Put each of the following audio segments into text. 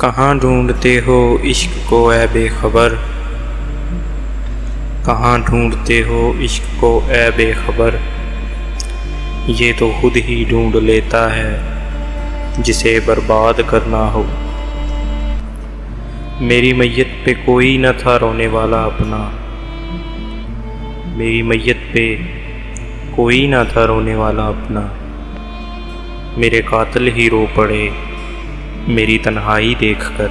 کہاں ڈھونڈتے ہو عشق کو اے بے خبر، کہاں ڈھونڈتے ہو عشق کو اے بے خبر، یہ تو خود ہی ڈھونڈ لیتا ہے جسے برباد کرنا ہو۔ میری میت پہ کوئی نہ تھا رونے والا اپنا، میری میت پہ کوئی نہ تھا رونے والا اپنا، میرے قاتل ہی رو پڑے میری تنہائی دیکھ کر۔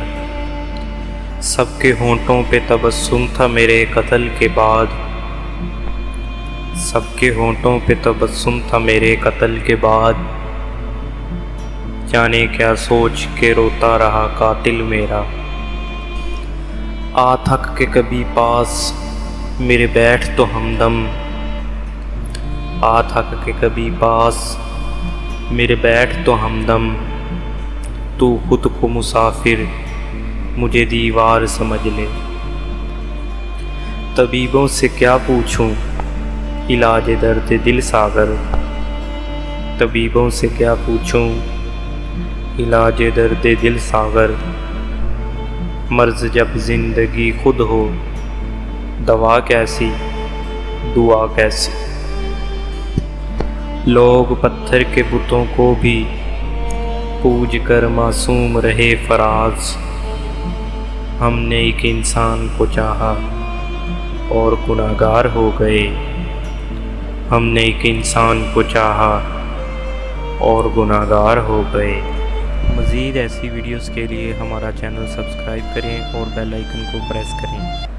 سب کے ہونٹوں پہ تبسم تھا میرے قتل کے بعد، سب کے ہونٹوں پہ تبسم تھا میرے قتل کے بعد، جانے کیا سوچ کے روتا رہا قاتل میرا۔ آ تھک کے کبھی پاس میرے بیٹھ تو ہمدم، آ تھک کے کبھی پاس میرے بیٹھ تو ہمدم، تو خود کو مسافر مجھے دیوار سمجھ لے۔ طبیبوں سے کیا پوچھوں علاج درد دل ساغر، طبیبوں سے کیا پوچھوں علاج درد دل ساغر، مرض جب زندگی خود ہو دوا کیسی دعا کیسی۔ لوگ پتھر کے بتوں کو بھی پوج کر معصوم رہے فراز، ہم نے ایک انسان کو چاہا اور گناہگار ہو گئے، ہم نے ایک انسان کو چاہا اور گناہگار ہو گئے۔ مزید ایسی ویڈیوز کے لیے ہمارا چینل سبسکرائب کریں اور بیل آئیکن کو پریس کریں۔